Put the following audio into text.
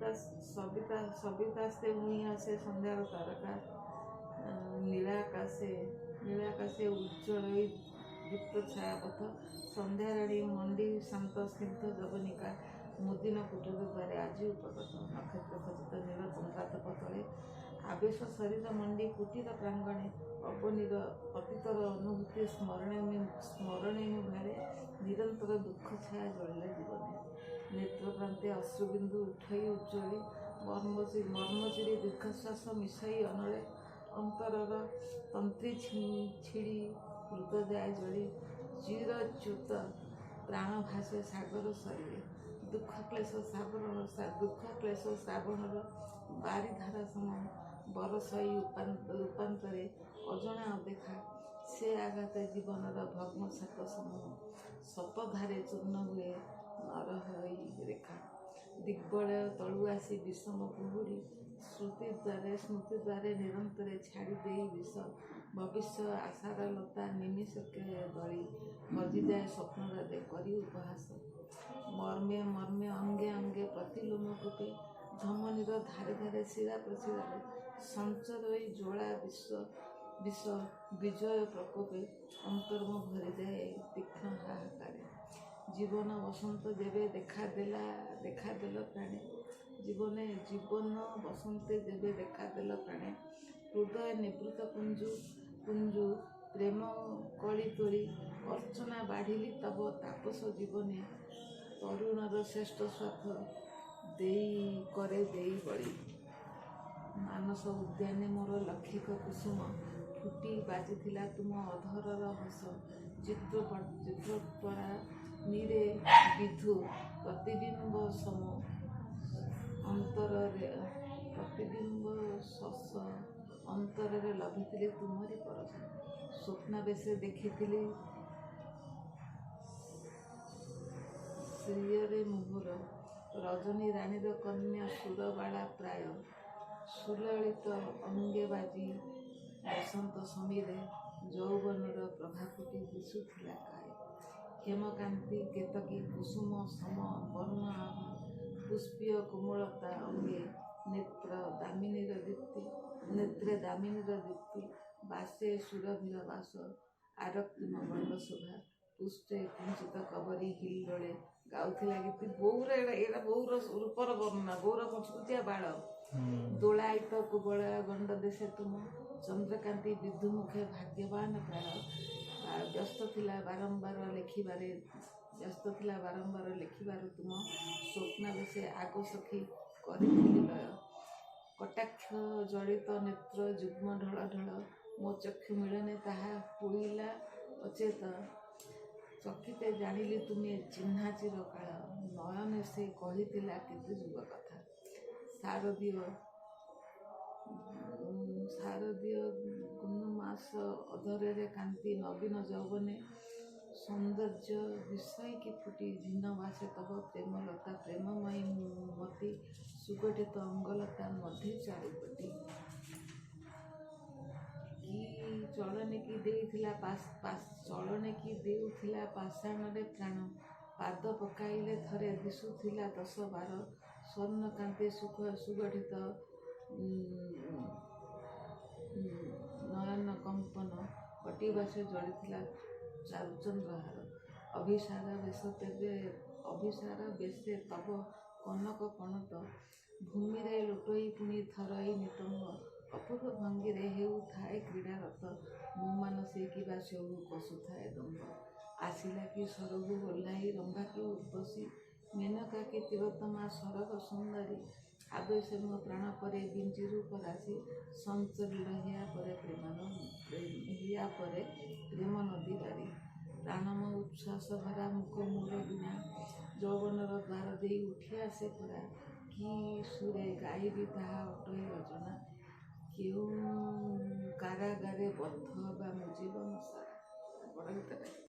ସବିତା ସବିତାସ୍ତେ ମୁଇଁ ଆସେ ସନ୍ଧ୍ୟାର ତାରକା ନୀଳାକାଶେ ଉଜ୍ଜ୍ୱଳ ଦୀପ୍ତ ଛାୟାପଥ ସନ୍ଧ୍ୟାରାଣୀ ମଣ୍ଡି ଶାନ୍ତ ସ୍ନିଗ୍ଧ ଜବନିକା ମୁଦିନ କୁଟୀର ଦ୍ୱାରେ ଆଜି ଉପଗତ ନକ୍ଷତ୍ର ଖଚିତ ନୀଳ ଚନ୍ଦ୍ରାତପ ତଳେ ଆବେଶ ଶରୀର ମଣ୍ଡି କୁଟୀର ପ୍ରାଙ୍ଗଣେ ଅବନୀର ଅତୀତର ଅନୁଭୂତି ସ୍ମରଣେ ଭାରେ ନିରନ୍ତର ଦୁଃଖ ଛାୟା ଜଳିଲା ଜୀବନେ ନେତ୍ରପ୍ରାନ୍ତେ ଅଶ୍ରୁବିନ୍ଦୁ ଉଠେଇ ଉଜ୍ଜ୍ୱଳି ମର୍ମଚିରି ଦୀର୍ଘଶ୍ୱାସ ମିଶାଇ ଅନଳେ ଅନ୍ତରର ତନ୍ତ୍ରୀ ଛିଡ଼ି ମୃତ ଯାଏ ଜଳି ଚିରଚ୍ୟୁତ ପ୍ରାଣ ଭାସେ ସାଗର ସରିଲେ ଦୁଃଖ କ୍ଲେଶ ଶ୍ରାବଣର ବାରିଧାରା ସମ ବରଷଇ ରୂପାନ୍ତରେ ଅଜଣା ଅଦେଖା ସେ ଆଘାତେ ଜୀବନର ଭଗ୍ନ ସାତ ସମୂହ ଶତଧାରେ ଚୂର୍ଣ୍ଣ ହୁଏ ନରହଇ ରେଖା ଦିଗ୍ବଳୟ ତଳୁ ଆସି ବିଷମ କୁହୁଡ଼ି ସ୍ମୃତିଦ୍ୱାରେ ନିରନ୍ତରେ ଛାଡ଼ି ଦେଇ ବିଷ ଭବିଷ୍ୟ ଆଶାର ଲତା ନିମିଷକେ ଦଳି ହଜିଯାଏ ସ୍ୱପ୍ନରାଧେ କରି ଉପହାସ ମର୍ମେ ଅଙ୍ଗେ ପ୍ରତିଲୋମ କୂପେ ଧମନୀର ଧାରେ ଧାରେ ଶିରା ପ୍ରଶିରାରେ ସଞ୍ଚରଇ ଜ୍ୱାଳା ବିଷ ବିଜୟ ପ୍ରକୋପେ ଅନ୍ତର୍ମ ଭରିଯାଏ ତୀକ୍ଷ୍ଣ ହାହାକାରେ ଜୀବନ ବସନ୍ତ ଯେବେ ଦେଖାଦେଲ ପ୍ରାଣେ ଜୀବନ ବସନ୍ତେ ଯେବେ ଦେଖାଦେଲ ପ୍ରାଣେ ହୃଦୟ ନିବୃତ କୁଞ୍ଜୁ ପ୍ରେମ କଳି ତୋଳି ଅର୍ଚ୍ଚନା ବାଢ଼ିଲି ତବ ତାପସ ଜୀବନେ ତରୁଣର ଶ୍ରେଷ୍ଠ ସ୍ୱାର୍ଥ ଦେଇ ବଳି ମାନସ ଉଦ୍ୟାନେ ମୋର ଲକ୍ଷିକ କୁସୁମ ଫୁଟି ବାଜିଥିଲା ତୁମ ଅଧରର ହସ ଚିତ୍ରପରା ନୀରେ ବିଧୁ ପ୍ରତିବିମ୍ବ ସମ ଅନ୍ତରରେ ଲଭିଥିଲି ତୁମରି ପରଶ ସ୍ୱପ୍ନାବେଶେ ଦେଖିଥିଲି ଶ୍ରୀୟରେ ମୋହର ରଜନୀ ରାଣୀର କନ୍ୟା ସୁରବାଳା ପ୍ରାୟ ସୁଲଳିତ ଅଙ୍ଗେ ବାଜି ବସନ୍ତ ସମୀରେ ଯୌବନର ପ୍ରଭା ଫୁଟି ଦିଶୁଥିଲା କାଏ ହେମକାନ୍ତି କେତକୀ କୁସୁମ ସମ ବର୍ଣ୍ଣ ଆଭା ପୁଷ୍ପୀୟ କୋମଳତା ଅଙ୍ଗେ ନେତ୍ରେ ଦାମିନୀର ଦୀପ୍ତି ବାସେ ସୁରଭିର ବାସ ଆରକ୍ତିମ ଗଣ୍ଡ ଶୋଭା ପୁଷ୍ଟେ କୁଞ୍ଚିତ କବରୀ ହିଲ୍ଲୋଳେ ଗାଉଥିଲା ଗୀତି ବୋଉର ଏଇଟା ବୋଉର ରୂପର ବର୍ଣ୍ଣନା ବୋଉର କୁଚକୁଚିଆ ବାଳ ଦୋଳାୟିତ କୁବଳୟ ଗଣ୍ଡ ଦେଶେ ତୁମ ଚନ୍ଦ୍ରକାନ୍ତି ବିଧୁମୁଖେ ଭାଗ୍ୟବାନ ପ୍ରାୟ ବ୍ୟସ୍ତ ଥିଲା ବାରମ୍ବାର ଲେଖିବାର ତୁମ ସ୍ୱପ୍ନାବେଶେ ଆଗ ସଖୀ କରିଥିଲି ଲୟ କଟାକ୍ଷ ଜଡ଼ିତ ନେତ୍ର ଯୁଗ୍ମ ଢଳ ମୋ ଚକ୍ଷୁ ମିଳନେ ତାହା ହୁଇଲା ଅଚେତ ଚକିତେ ଜାଣିଲି ତୁମେ ଚିହ୍ନା ଚିରକାଳ ନୟନେ ସେ କହିଥିଲା କେତେ ଯୁଗ କଥା ଶାରଦୀୟ ଗୁଣ୍ମାସ ଅଧରରେ କାନ୍ତି ନବୀନ ଯୌବନେ ସୌନ୍ଦର୍ଯ୍ୟ ବିସ୍ମୟିକି ଫୁଟି ଝିନ ବାସେ ତବ ପ୍ରେମଲତା ପ୍ରେମମୟୀ ମତି ସୁଗଠିତ ଅଙ୍ଗଲତା ମଧ୍ୟ ଚାରିପଟି ଚଳନେ କି ଦେଉଥିଲା ପାଷାଣରେ ପ୍ରାଣ ପାଦ ପକାଇଲେ ଥରେ ଦିଶୁଥିଲା 10-12 ସ୍ୱର୍ଣ୍ଣକାନ୍ତି ସୁଗଠିତ ନୟନ କମ୍ପନ କଟିବାସେ ଜଳିଥିଲା ଚାରୁଚନ୍ଦ୍ରହାର ଅଭିସାର ବେଶେ ତବ କନକ ପଣତ ଭୂମିରେ ଲୋଟଇ ପୁଣି ଥରଇ ନିତମ୍ବ ଅପୂର୍ବ ଭଙ୍ଗୀରେ ହେଉଥାଏ କ୍ରୀଡ଼ାରତ ମୋ ମାନସେ କିବା ସେଉ କଷୁଥାଏ ଦମ୍ଭ ଆସିଲା କି ସରଗୁ ଓହ୍ଲାଇ ରମ୍ଭା କି ଉର୍ବଶୀ ମେନକା କି ତିଳୋତ୍ତମା ସରଗ ସୁନ୍ଦରୀ ଆବେଶ ମୋ ପ୍ରାଣ ପରେ ବିଞ୍ଚି ରୂପ ରାଶି ସଞ୍ଚରିଲ ହିଆ ପରେ ପ୍ରେମ ନଦୀ ବାରି ପ୍ରାଣମ ଉଚ୍ଛ୍ୱାସ ଭରା ମୁଖ ମୋର ବିନା ଯୌବନର ଦ୍ୱାର ଦେଇ ଉଠି ଆସେ ପରା କି ସୁରେ ଗାଇବି ତାହା ଅଟଇ ଅଜଣା କେଉଁ କାରାଗାରେ ବଦ୍ଧ ବା ମୋ ଜୀବନ ସାରା।